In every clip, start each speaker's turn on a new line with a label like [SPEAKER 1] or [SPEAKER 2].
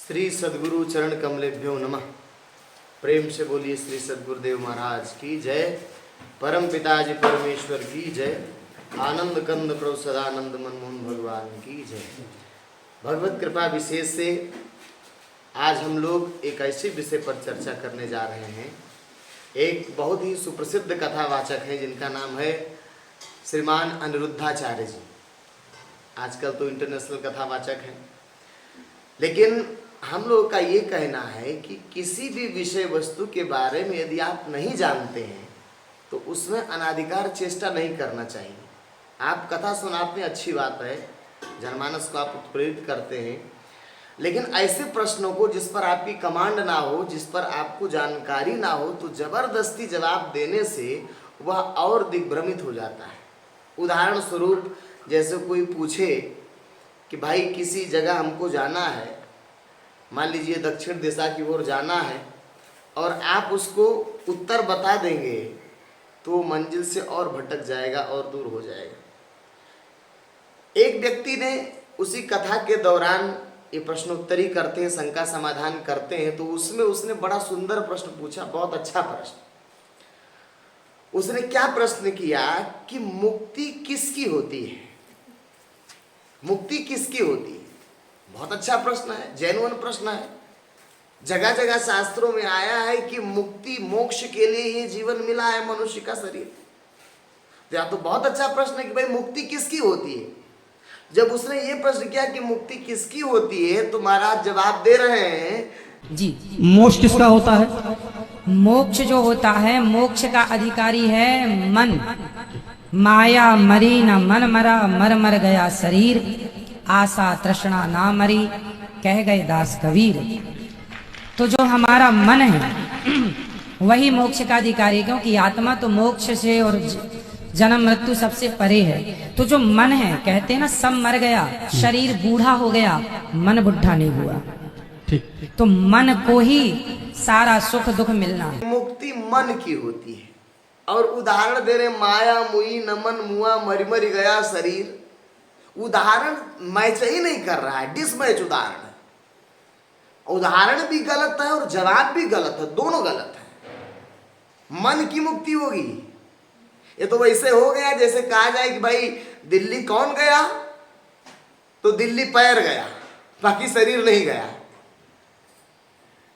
[SPEAKER 1] श्री सद्गुरु चरण कमलेभ्यो नमः। प्रेम से बोलिए श्री सद्गुरुदेव महाराज की जय। परम पिताजी परमेश्वर की जय। आनंद कंद प्रभु सदानंद मनमोहन भगवान की जय। भगवत कृपा विशेष से आज हम लोग एक ऐसे विषय पर चर्चा करने जा रहे हैं। एक बहुत ही सुप्रसिद्ध कथावाचक हैं जिनका नाम है श्रीमान अनिरुद्धाचार्य जी। आजकल तो इंटरनेशनल कथावाचक हैं, लेकिन हम लोग का ये कहना है कि किसी भी विषय वस्तु के बारे में यदि आप नहीं जानते हैं तो उसमें अनाधिकार चेष्टा नहीं करना चाहिए। आप कथा सुनाते हैं, अच्छी बात है, जनमानस को आप उत्प्रेरित करते हैं, लेकिन ऐसे प्रश्नों को जिस पर आपकी कमांड ना हो, जिस पर आपको जानकारी ना हो, तो जबरदस्ती जवाब देने से वह और दिग्भ्रमित हो जाता है। उदाहरण स्वरूप जैसे कोई पूछे कि भाई किसी जगह हमको जाना है, मान लीजिए दक्षिण दिशा की ओर जाना है, और आप उसको उत्तर बता देंगे तो वो मंजिल से और भटक जाएगा और दूर हो जाएगा। एक व्यक्ति ने उसी कथा के दौरान ये प्रश्नोत्तरी करते हैं, शंका समाधान करते हैं, तो उसमें उसने बड़ा सुंदर प्रश्न पूछा, बहुत अच्छा प्रश्न। उसने क्या प्रश्न किया कि मुक्ति किसकी होती है? मुक्ति किसकी होती है? बहुत अच्छा प्रश्न है, जेन्युइन प्रश्न है। जगह जगह शास्त्रों में आया है कि मुक्ति मोक्ष के लिए ये जीवन मिला है मनुष्य का शरीर। तो या तो बहुत अच्छा प्रश्न है कि भाई मुक्ति किसकी होती है। जब उसने ये प्रश्न किया कि मुक्ति किसकी होती है, तो महाराज जवाब दे रहे हैं
[SPEAKER 2] जी।
[SPEAKER 3] मोक्ष किसका होता है?
[SPEAKER 2] मोक्ष जो होता है, मोक्ष का अधिकारी है मन। माया मरी न मन मरा, मर मर गया शरीर, आशा तृष्णा ना मरी, कह गए दास कबीर। तो जो हमारा मन है वही मोक्ष का अधिकारी, क्योंकि आत्मा तो मोक्ष से और जन्म मृत्यु सबसे परे है। तो जो मन है, कहते हैं ना सब मर गया, शरीर बूढ़ा हो गया, मन बुढ़ा नहीं हुआ।
[SPEAKER 3] ठीक।
[SPEAKER 2] तो मन को ही सारा सुख दुख मिलना है।
[SPEAKER 1] मुक्ति मन की होती है। और उदाहरण दे रहे, माया मुई नमन मुआ मरी मरी गया शरीर। उदाहरण मैच ही नहीं कर रहा है, डिसमैच उदाहरण है। उदाहरण भी गलत है और जवाब भी गलत है, दोनों गलत है। मन की मुक्ति होगी, ये तो वैसे हो गया जैसे कहा जाए कि भाई दिल्ली कौन गया, तो दिल्ली पैर गया, बाकी शरीर नहीं गया।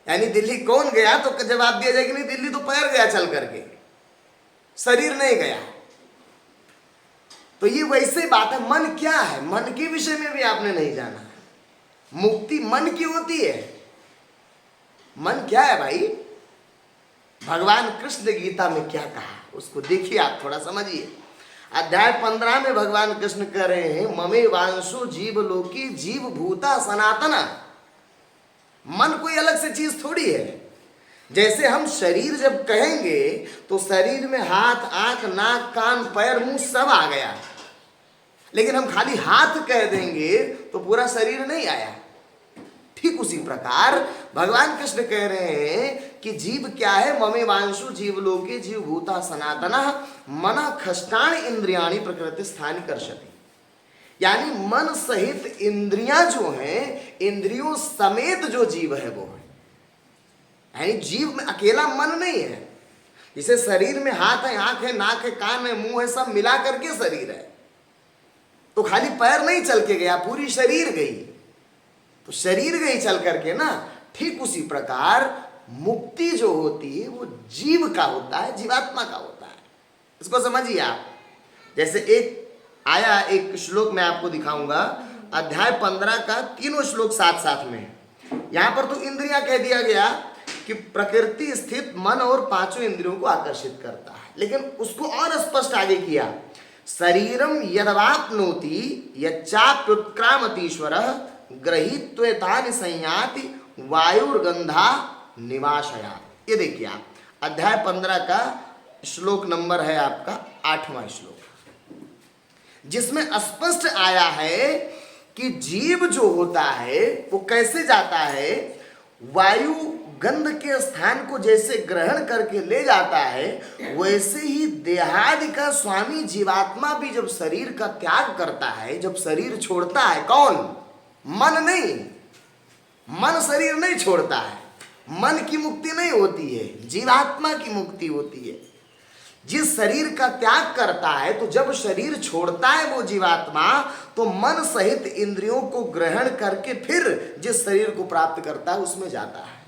[SPEAKER 1] यानी दिल्ली कौन गया तो जवाब दिया जाए कि नहीं, दिल्ली तो पैर गया चल करके, शरीर नहीं गया। तो ये वैसे बात है। मन क्या है, मन के विषय में भी आपने नहीं जाना। मुक्ति मन की होती है। मन क्या है भाई? भगवान कृष्ण गीता में क्या कहा उसको देखिए, आप थोड़ा समझिए। अध्याय 15 में भगवान कृष्ण कह रहे हैं, ममे वांशु जीव लोकी जीव भूता सनातना। मन कोई अलग से चीज थोड़ी है। जैसे हम शरीर जब कहेंगे तो शरीर में हाथ आंख नाक कान पैर मुंह सब आ गया, लेकिन हम खाली हाथ कह देंगे तो पूरा शरीर नहीं आया। ठीक उसी प्रकार भगवान कृष्ण कह रहे हैं कि जीव क्या है, ममे वांशु जीव लोके जीव भूता सनातना मना खष्टाण इंद्रियाणी प्रकृति स्थानी कर्षति। यानी मन सहित इंद्रियां जो हैं, इंद्रियों समेत जो जीव है वो है। यानी जीव में अकेला मन नहीं है। जैसे शरीर में हाथ है, आंख है, नाक है, कान है, मुंह है, सब मिला करके शरीर है। तो खाली पैर नहीं चल के गया, पूरी शरीर गई, तो शरीर गई चल करके ना। ठीक उसी प्रकार मुक्ति जो होती है वो जीव का होता है, जीवात्मा का होता है। इसको समझिए आप। जैसे एक आया, एक श्लोक मैं आपको दिखाऊंगा, अध्याय 15 का तीनों श्लोक साथ साथ में। यहां पर तो इंद्रियां कह दिया गया कि प्रकृति स्थित मन और पांचों इंद्रियों को आकर्षित करता है, लेकिन उसको और स्पष्ट आगे किया, शरीरम यदवाप्नोति यच्चाप्युत्क्रामतीश्वरः गृहीत्वेतानि संयाति वायुर्गंधा निवासया। ये देखिए आप, अध्याय 15 का श्लोक नंबर है आपका 8वां श्लोक, जिसमें स्पष्ट आया है कि जीव जो होता है वो कैसे जाता है, वायु गंध के स्थान को जैसे ग्रहण करके ले जाता है, वैसे ही देहादि का स्वामी जीवात्मा भी जब शरीर का त्याग करता है, जब शरीर छोड़ता है, कौन? मन नहीं, मन शरीर नहीं छोड़ता है, मन की मुक्ति नहीं होती है, जीवात्मा की मुक्ति होती है। जिस शरीर का त्याग करता है, तो जब शरीर छोड़ता है वो जीवात्मा, तो मन सहित इंद्रियों को ग्रहण करके फिर जिस शरीर को प्राप्त करता है उसमें जाता है।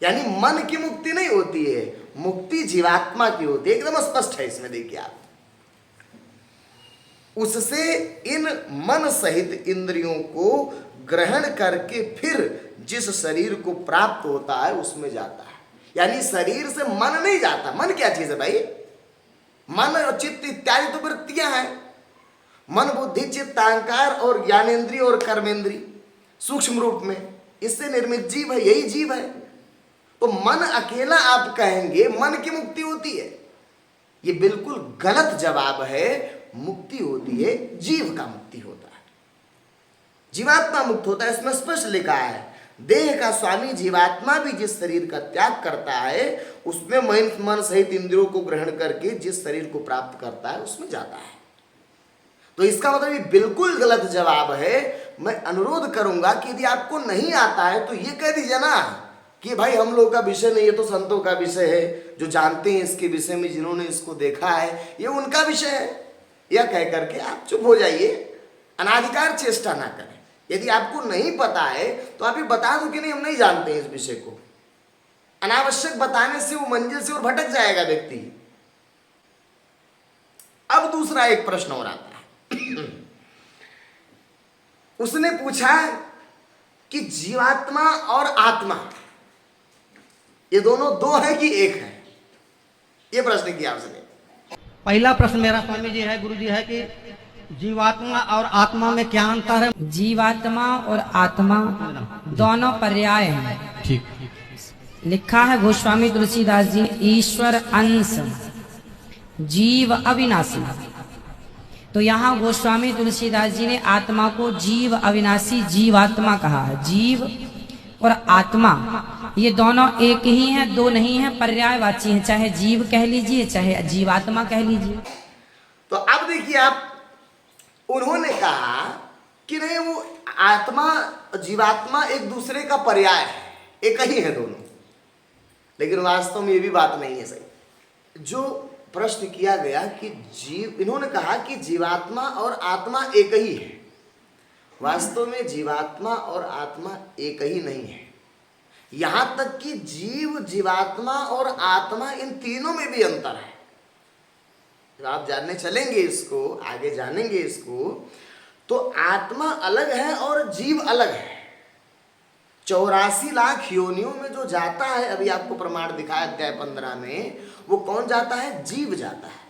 [SPEAKER 1] यानी मन की मुक्ति नहीं होती है, मुक्ति जीवात्मा की होती है। एकदम स्पष्ट है इसमें, देखिए आप। उससे इन मन सहित इंद्रियों को ग्रहण करके फिर जिस शरीर को प्राप्त होता है उसमें जाता है। यानी शरीर से मन नहीं जाता। मन क्या चीज है भाई? मन और चित्त इत्यादि तो वृत्तियां हैं। मन, बुद्धि, चित्त, अहंकार और ज्ञानेन्द्रिय और कर्मेंद्रिय सूक्ष्म रूप में इससे निर्मित जीव है, यही जीव है। तो मन अकेला आप कहेंगे मन की मुक्ति होती है, ये बिल्कुल गलत जवाब है। मुक्ति होती है, जीव का मुक्ति होता है, जीवात्मा मुक्त होता है। इसमें स्पष्ट लिखा है, देह का स्वामी जीवात्मा भी जिस शरीर का त्याग करता है उसमें मन सहित इंद्रियों को ग्रहण करके जिस शरीर को प्राप्त करता है उसमें जाता है। तो इसका मतलब ये बिल्कुल गलत जवाब है। मैं अनुरोध करूंगा कि यदि आपको नहीं आता है तो ये कह दीजिए ना कि भाई हम लोग का विषय नहीं, ये तो संतों का विषय है, जो जानते हैं इसके विषय में, जिन्होंने इसको देखा है, ये उनका विषय है। यह कह करके आप चुप हो जाइए, अनाधिकार चेष्टा ना करें। यदि आपको नहीं पता है तो आप ये बता दो कि नहीं हम नहीं जानते हैं इस विषय को। अनावश्यक बताने से वो मंजिल से और भटक जाएगा व्यक्ति। अब दूसरा एक प्रश्न और आता है। उसने पूछा कि जीवात्मा और आत्मा ये दोनों दो है कि एक है? ये प्रश्न किया आपने।
[SPEAKER 3] पहला प्रश्न मेरा स्वामी जी है, गुरु जी है कि जीवात्मा और आत्मा में क्या अंतर है?
[SPEAKER 2] जीवात्मा और आत्मा दोनों पर्याय हैं।
[SPEAKER 3] ठीक।
[SPEAKER 2] लिखा है गोस्वामी तुलसीदास जी, ईश्वर अंश जीव अविनाशी। तो यहाँ गोस्वामी तुलसीदास जी ने आत्मा को जीव अविनाशी जीवात्मा कहा है। जीव और आत्मा ये दोनों एक ही हैं, दो नहीं हैं, पर्यायवाची हैं। चाहे जीव कह लीजिए चाहे जीवात्मा कह लीजिए।
[SPEAKER 1] तो अब देखिए आप, उन्होंने कहा कि नहीं वो आत्मा जीवात्मा एक दूसरे का पर्याय है, एक ही है दोनों। लेकिन वास्तव में ये भी बात नहीं है सही। जो प्रश्न किया गया कि जीव, इन्होंने कहा कि जीवात्मा और आत्मा एक ही है। वास्तव में जीवात्मा और आत्मा एक ही नहीं है। यहां तक कि जीव, जीवात्मा और आत्मा, इन तीनों में भी अंतर है। जब आप जानने चलेंगे इसको, आगे जानेंगे इसको, तो आत्मा अलग है और जीव अलग है। 84 लाख योनियों में जो जाता है, अभी आपको प्रमाण दिखाया अध्याय 15 में, वो कौन जाता है? जीव जाता है।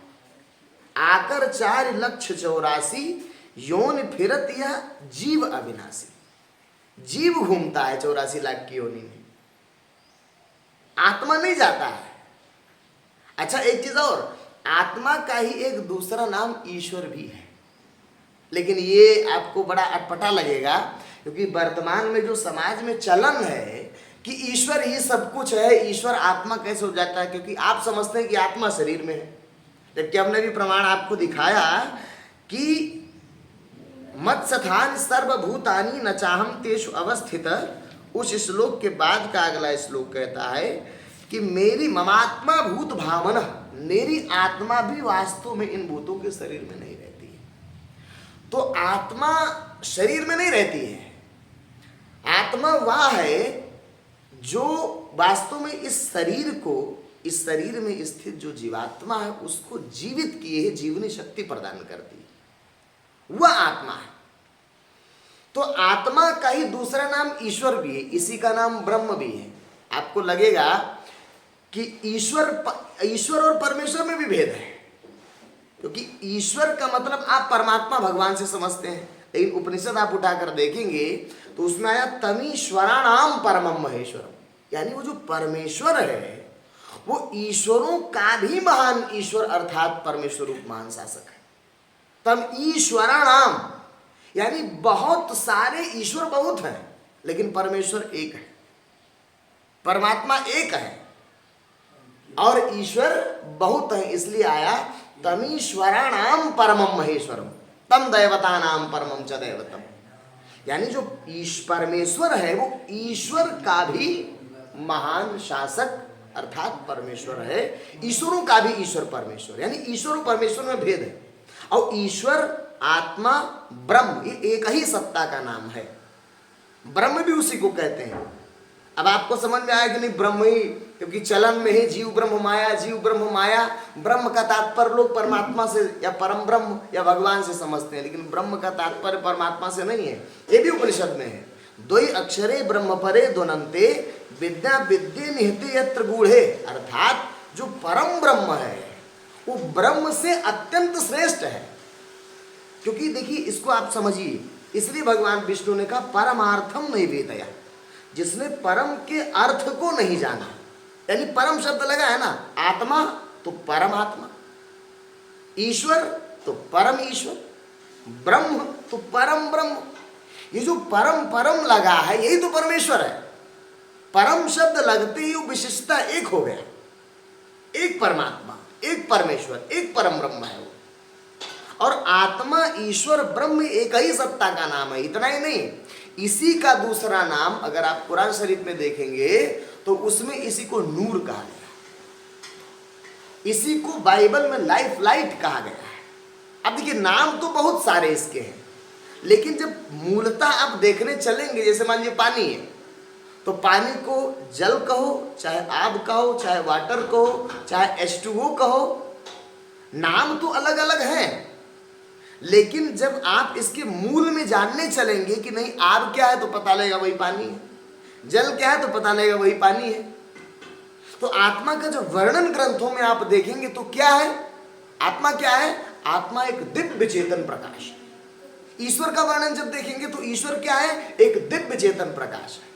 [SPEAKER 1] आकर 4,84,000 योनि फिरत यह जीव अविनाशी। जीव घूमता है 84 लाख की योनि में, आत्मा नहीं जाता है। अच्छा एक चीज और, आत्मा का ही एक दूसरा नाम ईश्वर भी है। लेकिन ये आपको बड़ा अटपटा लगेगा, क्योंकि वर्तमान में जो समाज में चलन है कि ईश्वर ही सब कुछ है, ईश्वर आत्मा कैसे हो जाता है? क्योंकि आप समझते हैं कि आत्मा शरीर में है, जबकि हमने भी प्रमाण आपको दिखाया कि मत्सथान सर्वभूतानि न चाहम तेषु अवस्थित। उस श्लोक के बाद का अगला श्लोक कहता है कि मेरी ममात्मा भूत भावना, मेरी आत्मा भी वास्तव में इन भूतों के शरीर में नहीं रहती है। तो आत्मा शरीर में नहीं रहती है। आत्मा वह है जो वास्तव में इस शरीर को, इस शरीर में स्थित जो जीवात्मा है उसको जीवित किए है, जीवनी शक्ति प्रदान करती है, वह आत्मा है। तो आत्मा का ही दूसरा नाम ईश्वर भी है, इसी का नाम ब्रह्म भी है। आपको लगेगा कि ईश्वर और परमेश्वर में भी भेद है, क्योंकि ईश्वर का मतलब आप परमात्मा भगवान से समझते हैं, लेकिन उपनिषद आप उठाकर देखेंगे तो उसमें आया तमीश्वराणाम परमम महेश्वरम। यानी वो जो परमेश्वर है वो ईश्वरों का भी महान ईश्वर अर्थात परमेश्वर रूप महान शासक है। तम ईश्वराणाम यानी बहुत सारे ईश्वर बहुत हैं, लेकिन परमेश्वर एक है, परमात्मा एक है और ईश्वर बहुत है। इसलिए आया तमीश्वराणाम परमम महेश्वरम तम दैवतानाम परमम च दैवतम। यानी जो परमेश्वर है वो ईश्वर का भी महान शासक अर्थात परमेश्वर है, ईश्वरों का भी ईश्वर परमेश्वर, यानी ईश्वर और परमेश्वर में भेद है। और ईश्वर, आत्मा, ब्रह्म, ये एक ही सत्ता का नाम है। ब्रह्म भी उसी को कहते हैं। अब आपको समझ में आया कि नहीं ब्रह्म ही, क्योंकि चलन में ही जीव ब्रह्म माया, जीव ब्रह्म माया, ब्रह्म का तात्पर्य लोग परमात्मा से या परम ब्रह्म या भगवान से समझते हैं, लेकिन ब्रह्म का तात्पर्य परमात्मा से नहीं है। ये भी उपनिषद में है, द्वै अक्षरे ब्रह्म परे द्वनन्ते विद्या विद्ये निहिते यत्र गूढ़े, अर्थात जो परम ब्रह्म है वो ब्रह्म से अत्यंत श्रेष्ठ है। क्योंकि देखिए इसको आप समझिए, इसलिए भगवान विष्णु ने कहा परमार्थम नहीं वेदया, जिसने परम के अर्थ को नहीं जाना, यानी परम शब्द लगा है ना, आत्मा तो परमात्मा, ईश्वर तो परम ईश्वर, ब्रह्म तो परम ब्रह्म। ये जो परम परम लगा है यही तो परमेश्वर है। परम शब्द लगते ही वो विशिष्टता एक हो गया, एक परमात्मा, एक परमेश्वर, एक परम ब्रह्म है वो। और आत्मा, ईश्वर, ब्रह्म एक ही सत्ता का नाम है। इतना ही नहीं, इसी का दूसरा नाम अगर आप कुरान शरीफ में देखेंगे तो उसमें इसी को नूर कहा गया, इसी को बाइबल में लाइफ लाइट कहा गया है। अब देखिए नाम तो बहुत सारे इसके हैं, लेकिन जब मूलतः आप देखने चलेंगे, जैसे मान लीजिए पानी है, तो पानी को जल कहो, चाहे आब कहो, चाहे वाटर कहो, चाहे H2O कहो, नाम तो अलग अलग हैं, लेकिन जब आप इसके मूल में जानने चलेंगे कि नहीं आब क्या है तो पता लगेगा वही पानी है, जल क्या है तो पता लगेगा वही पानी है। तो आत्मा का जो वर्णन ग्रंथों में आप देखेंगे तो क्या है, आत्मा क्या है, आत्मा एक दिव्य चेतन प्रकाश है। ईश्वर का वर्णन जब देखेंगे तो ईश्वर क्या है, एक दिव्य चेतन प्रकाश है।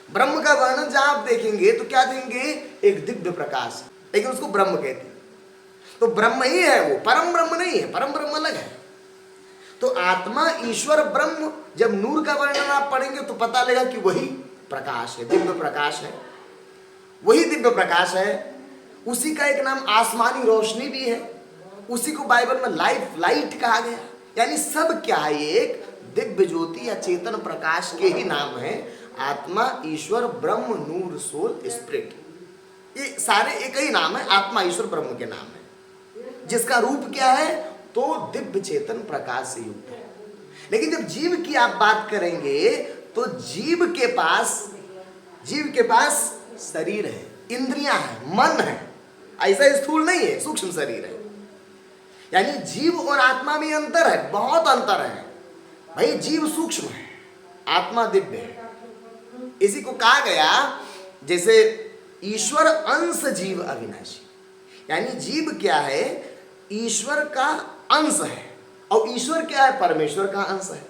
[SPEAKER 1] ब्रह्म का वर्णन जहां आप देखेंगे तो क्या देंगे, एक दिव्य प्रकाश है, लेकिन उसको ब्रह्म कहते हैं। तो ब्रह्म ही है वो, परम ब्रह्म नहीं है, परम ब्रह्म अलग है। तो आत्मा, ईश्वर, ब्रह्म, जब नूर का वर्णन आप पढ़ेंगे तो पता लगेगा कि वही प्रकाश है, दिव्य प्रकाश है, वही दिव्य प्रकाश है। उसी का एक नाम आसमानी रोशनी भी है, उसी को बाइबल में लाइफ लाइट कहा गया। यानी सब क्या है, ये एक दिव्य ज्योति या चेतन प्रकाश के ही नाम है। आत्मा, ईश्वर, ब्रह्म, नूर, सोल, स्पिरिट, ये सारे एक ही नाम है, आत्मा, ईश्वर, ब्रह्म के नाम है, जिसका रूप क्या है, तो दिव्य चेतन प्रकाश से युक्त है। लेकिन जब जीव की आप बात करेंगे तो जीव के पास शरीर है, इंद्रियां हैं, मन है, ऐसा स्थूल नहीं है, सूक्ष्म शरीर है। यानी जीव और आत्मा में अंतर है, बहुत अंतर है भाई। जीव सूक्ष्म है, आत्मा दिव्य है। इसी को कहा गया, जैसे ईश्वर अंश जीव अविनाशी, यानी जीव क्या है, ईश्वर का अंश है, और ईश्वर क्या है, परमेश्वर का अंश है।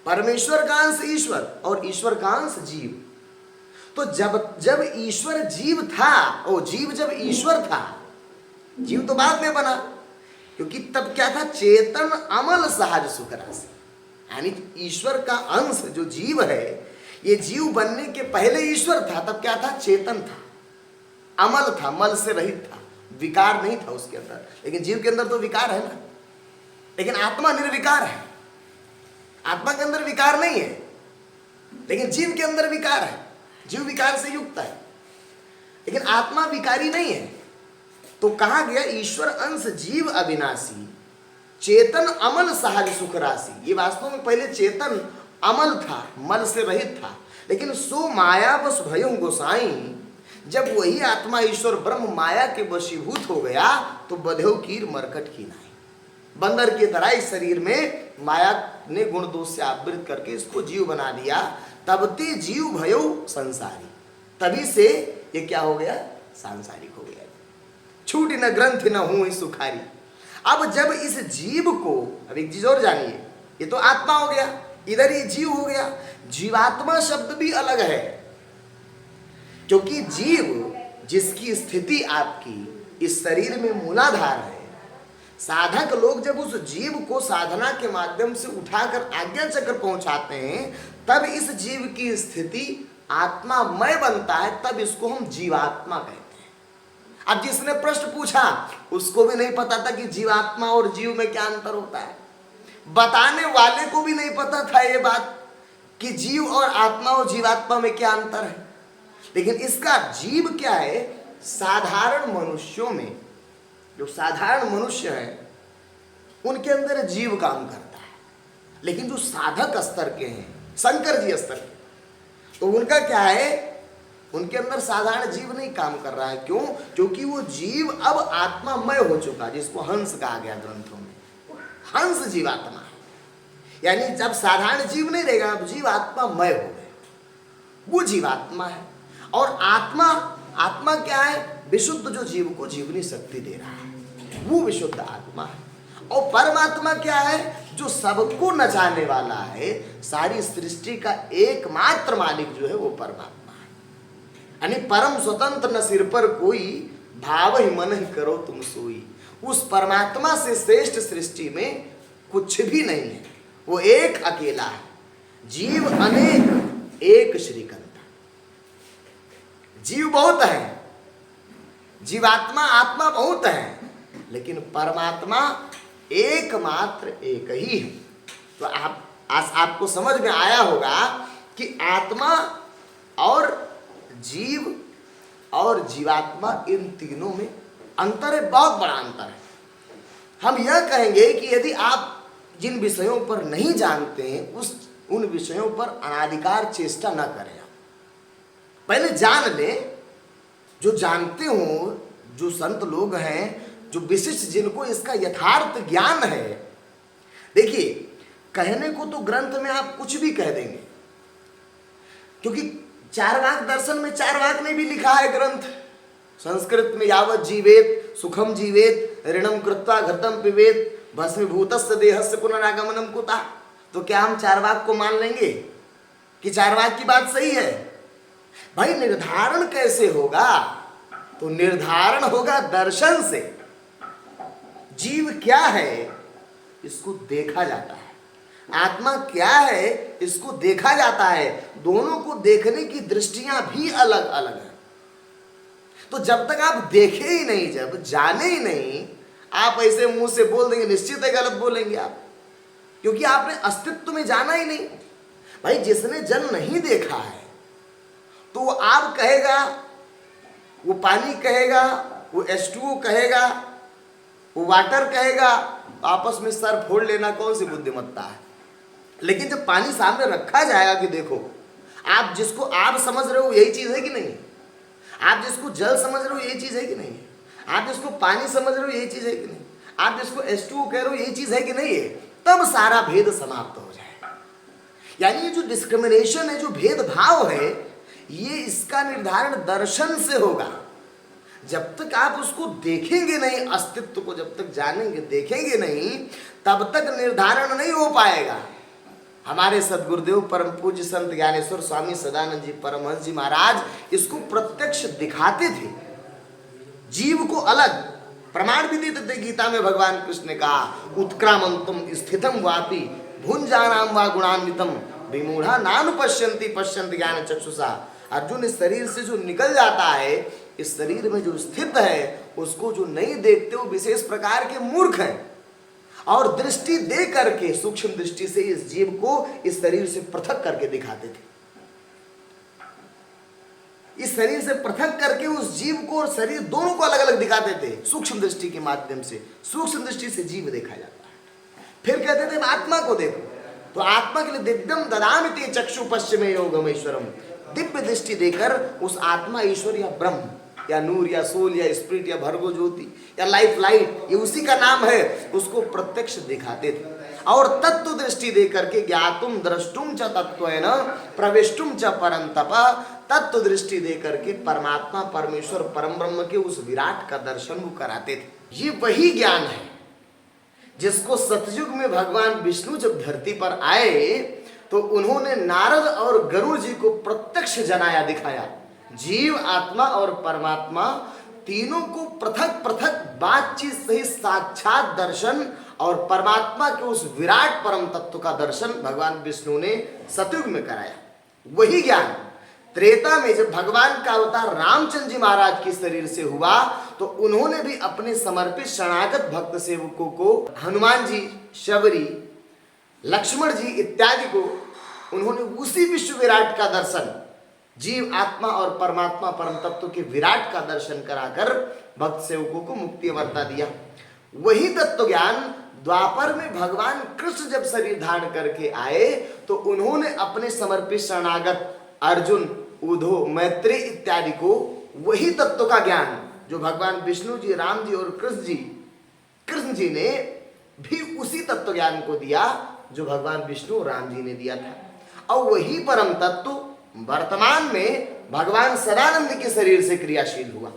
[SPEAKER 1] परमेश्वर का अंश ईश्वर और ईश्वर का अंश जीव। तो जब ईश्वर जीव था, और जीव जब ईश्वर था, जीव तो बाद में बना, क्योंकि तब क्या था, चेतन अमल सहज सुख राशि, यानी ईश्वर का अंश जो जीव है, ये जीव बनने के पहले ईश्वर था, तब क्या था, चेतन था, अमल था, मल से रहित था, विकार नहीं था उसके अंदर। लेकिन जीव के अंदर तो विकार है ना, लेकिन आत्मा निर्विकार है, आत्मा के अंदर विकार नहीं है, लेकिन जीव के अंदर विकार है, जीव विकार से युक्त है, लेकिन आत्मा विकारी नहीं है। तो कहा गया ईश्वर अंश जीव अविनाशी, चेतन अमल सहज सुख राशि। ये वास्तव में पहले चेतन अमल था, मल से रहित था, लेकिन सो माया बस भयं गोसाई, जब वही आत्मा ईश्वर ब्रह्म माया के वशीभूत हो गया तो बधेव कीर मरकट की नाई, बंदर की तरह इस शरीर में माया ने गुण दोष से आवृत करके इसको जीव बना दिया। तब ते जीव भयो संसारी, तभी से ये क्या हो गया, सांसारिक हो गया, छूट न ग्रंथ न हुई सुखारी। अब जब इस जीव को, अब एक चीज और जानिए, ये तो आत्मा हो गया, इधर ये जीव हो गया। जीवात्मा शब्द भी अलग है, क्योंकि जीव जिसकी स्थिति आपकी इस शरीर में मूलाधार है, साधक लोग जब उस जीव को साधना के माध्यम से उठाकर आज्ञा चक्र पहुंचाते हैं, तब इस जीव की स्थिति आत्मामय बनता है, तब इसको हम जीवात्मा कहते हैं। अब जिसने प्रश्न पूछा उसको भी नहीं पता था कि जीवात्मा और जीव में क्या अंतर होता है, बताने वाले को भी नहीं पता था ये बात, कि जीव और आत्मा और जीवात्मा में क्या अंतर है, लेकिन इसका जीव क्या है, साधारण मनुष्यों में जो साधारण मनुष्य है उनके अंदर जीव काम करता है, लेकिन जो साधक स्तर के हैं, शंकर जी स्तर के, तो उनका क्या है, उनके अंदर साधारण जीव नहीं काम कर रहा है। क्यों? क्योंकि वो जीव अब आत्मामय हो चुका, जिसको हंस कहा गया ग्रंथों में। हंस जीवात्मा है, यानी जब साधारण जीव नहीं रहेगा, अब जीव आत्मामय हो गए, वो जीवात्मा है। और आत्मा क्या है, विशुद्ध जो जीव को जीवनी शक्ति दे रहा है, वो विशुद्ध आत्मा है। और परमात्मा क्या है, जो सबको नचाने वाला है, सारी सृष्टि का एकमात्र मालिक जो है वो परमात्मा है। यानी परम स्वतंत्र न सिर पर कोई, भाव ही मन ही करो तुम सोई। उस परमात्मा से श्रेष्ठ सृष्टि में कुछ भी नहीं है, वो एक अकेला है। जीव अनेक एक श्रीकंठ। जीव बहुत है, जीवात्मा आत्मा बहुत है, लेकिन परमात्मा एकमात्र एक ही है। तो आपको समझ में आया होगा कि आत्मा और जीव और जीवात्मा, इन तीनों में अंतर है, बहुत बड़ा अंतर है। हम यह कहेंगे कि यदि आप जिन विषयों पर नहीं जानते हैं, उन विषयों पर अनादिकाल चेष्टा न करें। पहले जान लें, जो जानते हो, जो संत लोग हैं, जो विशिष्ट, जिनको इसका यथार्थ ज्ञान है। देखिए, कहने को तो ग्रंथ में आप कुछ भी कह देंगे, क्योंकि चार्वाक दर्शन में चार्वाक ने भी लिखा है ग्रंथ, संस्कृत में यावत जीवेत सुखम जीवेत ऋणम कृत्वा घृतम पिबेत भस्मीभूतस्य देहस्य पुनरागमनम कुतः। तो क्या हम चार्वाक को मान लेंगे कि चार्वाक की बात सही है? भाई, निर्धारण कैसे होगा? तो निर्धारण होगा दर्शन से। जीव क्या है, इसको देखा जाता है। आत्मा क्या है, इसको देखा जाता है। दोनों को देखने की दृष्टियां भी अलग अलग हैं। तो जब तक आप देखे ही नहीं, जब जाने ही नहीं, आप ऐसे मुंह से बोल देंगे, निश्चित है गलत बोलेंगे आप, क्योंकि आपने अस्तित्व में जाना ही नहीं। भाई, जिसने जल नहीं देखा है, तो वो आग कहेगा, वो पानी कहेगा, वो H2O कहेगा, वो वाटर कहेगा, आपस में सर फोड़ लेना कौन सी बुद्धिमत्ता है। लेकिन जब पानी सामने रखा जाएगा कि देखो, आप जिसको आप समझ रहे हो यही चीज है कि नहीं, आप जिसको जल समझ रहे हो यही चीज है कि नहीं, आप जिसको पानी समझ रहे हो यही चीज है कि नहीं, आप जिसको H2O कह रहे हो यही चीज है कि नहीं है, तब सारा भेद समाप्त हो जाएगा। यानी ये जो डिस्क्रिमिनेशन है, जो भेदभाव है, ये इसका निर्धारण दर्शन से होगा। जब तक आप उसको देखेंगे नहीं, अस्तित्व को जब तक जानेंगे, देखेंगे नहीं, तब तक निर्धारण नहीं हो पाएगा। हमारे सदगुरुदेव परम पूज्य संत ज्ञानेश्वर स्वामी सदानंद जी परमहंस जी महाराज इसको प्रत्यक्ष दिखाते थे। जीव को अलग प्रमाण भी देते थे। गीता में भगवान कृष्ण ने कहा, उत्क्रामंतम स्थितम वापि भुंजानाम वा गुणान्वितम विमूढ़ा नानुपश्यन्ति पश्यन्ति ज्ञान चक्षुषा। अर्जुन, इस शरीर से जो निकल जाता है, इस शरीर में जो स्थित है, उसको जो नहीं देखते वो विशेष प्रकार के मूर्ख हैं। और दृष्टि दे करके, सूक्ष्म दृष्टि से इस जीव को इस शरीर से पृथक करके दिखाते थे। इस शरीर से पृथक करके उस जीव को और शरीर दोनों को अलग अलग दिखाते थे, सूक्ष्म दृष्टि के माध्यम से। सूक्ष्म दृष्टि से जीव देखा जाता है। फिर कहते थे आत्मा को देखो, तो आत्मा के लिए दिव्यम ददामि ते चक्षु पश्चिमे योगम ईश्वरम। दिव्य दृष्टि देकर उस आत्मा, ईश्वर या ब्रह्म या नूर या सोल या स्पिरिट या भर्गो ज्योति या लाइफ लाइट, ये उसी का नाम है, उसको प्रत्यक्ष दिखाते थे। और तत्व दृष्टि दे करके ज्ञातुम द्रष्टुम च तत्वेन प्रविष्टुम च परंतप, तत्व दृष्टि दे करके परमात्मा, परमेश्वर, परम ब्रह्म के उस विराट का दर्शन वो कराते थे। ये वही ज्ञान है जिसको सतयुग में भगवान विष्णु जब धरती पर आए, तो उन्होंने नारद और गरुड़ जी को प्रत्यक्ष जनाया, दिखाया। जीव, आत्मा और परमात्मा तीनों को पृथक पृथक बातचीत सही साक्षात दर्शन और परमात्मा के उस विराट परम तत्व का दर्शन भगवान विष्णु ने सतयुग में कराया। वही ज्ञान त्रेता में जब भगवान का अवतार रामचंद्र जी महाराज के शरीर से हुआ, तो उन्होंने भी अपने समर्पित शरणागत भक्त सेवकों को, हनुमान जी, शबरी, लक्ष्मण जी इत्यादि को उन्होंने उसी विश्व विराट का दर्शन, जीव आत्मा और परमात्मा परम तत्व के विराट का दर्शन कराकर भक्त सेवकों को मुक्ति अमरता दिया। वही तत्व ज्ञान द्वापर में भगवान कृष्ण जब शरीर धारण करके आए तो उन्होंने अपने समर्पित शरणागत अर्जुन, उद्धव, मैत्रेय इत्यादि को वही तत्व का ज्ञान जो भगवान विष्णु जी, राम जी और कृष्ण जी ने भी उसी तत्व ज्ञान को दिया जो भगवान विष्णु और राम जी ने दिया था। और वही परम तत्व वर्तमान में भगवान सदानंद के शरीर से क्रियाशील हुआ।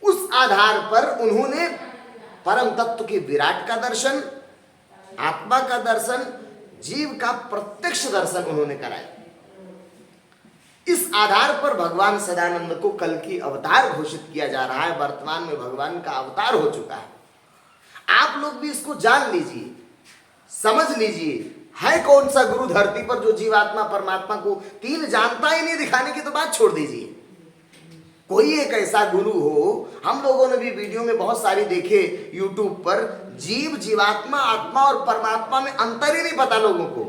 [SPEAKER 1] उस आधार पर उन्होंने परम तत्व के विराट का दर्शन, आत्मा का दर्शन, जीव का प्रत्यक्ष दर्शन उन्होंने कराया। इस आधार पर भगवान सदानंद को कल की अवतार घोषित किया जा रहा है। वर्तमान में भगवान का अवतार हो चुका है। आप लोग भी इसको जान लीजिए, समझ लीजिए। है कौन सा गुरु धरती पर जो जीवात्मा परमात्मा को तीन जानता ही नहीं, दिखाने की तो बात छोड़ दीजिए। कोई एक ऐसा गुरु हो, हम लोगों ने भी वीडियो में बहुत सारी देखे यूट्यूब पर, जीव, जीवात्मा, आत्मा और परमात्मा में अंतर ही नहीं पता लोगों को।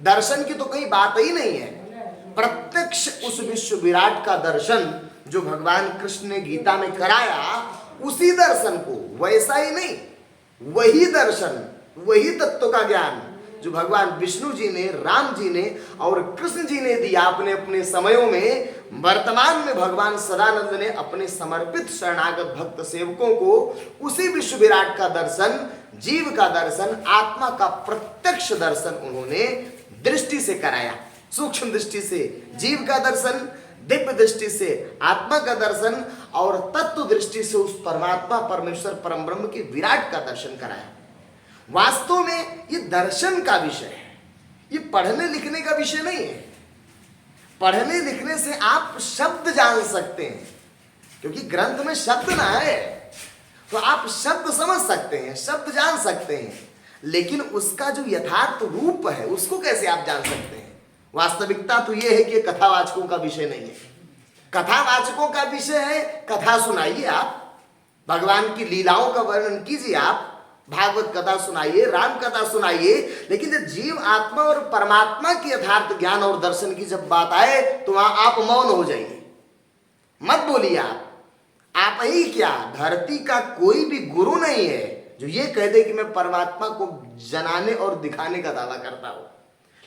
[SPEAKER 1] दर्शन की तो कहीं बात ही नहीं है। प्रत्यक्ष उस विश्व विराट का दर्शन जो भगवान कृष्ण ने गीता में कराया, उसी दर्शन को, वैसा ही नहीं, वही दर्शन, वही तत्व का ज्ञान जो भगवान विष्णु जी ने, राम जी ने और कृष्ण जी ने दिया अपने अपने समयों में, वर्तमान में भगवान सदानंद ने अपने समर्पित शरणागत भक्त सेवकों को उसी विश्व विराट का दर्शन, जीव का दर्शन, आत्मा का प्रत्यक्ष दर्शन उन्होंने दृष्टि से कराया। सूक्ष्म दृष्टि से जीव का दर्शन, दिव्य दृष्टि से आत्मा का दर्शन और तत्व दृष्टि से उस परमात्मा परमेश्वर परम ब्रह्म के विराट का दर्शन कराया। वास्तव में ये दर्शन का विषय है, ये पढ़ने लिखने का विषय नहीं है। पढ़ने लिखने से आप शब्द जान सकते हैं, क्योंकि ग्रंथ में शब्द ना है तो आप शब्द समझ सकते हैं, शब्द जान सकते हैं, लेकिन उसका जो यथार्थ रूप है उसको कैसे आप जान सकते हैं। वास्तविकता तो यह है कि कथावाचकों का विषय नहीं है। कथावाचकों का विषय है, कथा सुनाइए आप, भगवान की लीलाओं का वर्णन कीजिए आप, भागवत कथा सुनाइए, राम कथा सुनाइए, लेकिन जब जीव आत्मा और परमात्मा की यथार्थ ज्ञान और दर्शन की जब बात आए तो वहां आप मौन हो जाइए, मत बोलिए। आप ही क्या, धरती का कोई भी गुरु नहीं है जो ये कह दे कि मैं परमात्मा को जनाने और दिखाने का दावा करता हूं।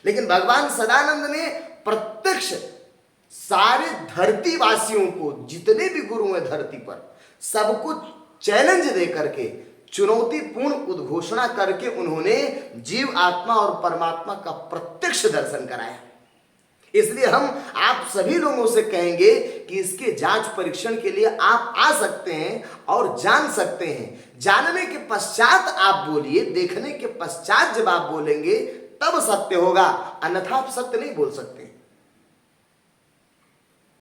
[SPEAKER 1] लेकिन भगवान सदानंद ने प्रत्यक्ष सारे धरती वासियों को, जितने भी गुरु हैं धरती पर, सबको चैलेंज दे करके, चुनौतीपूर्ण उद्घोषणा करके उन्होंने जीव, आत्मा और परमात्मा का प्रत्यक्ष दर्शन कराया। इसलिए हम आप सभी लोगों से कहेंगे कि इसके जांच परीक्षण के लिए आप आ सकते हैं और जान सकते हैं। जानने के पश्चात आप बोलिए, देखने के पश्चात जब आप बोलेंगे तब सत्य होगा, अन्यथा आप सत्य नहीं बोल सकते।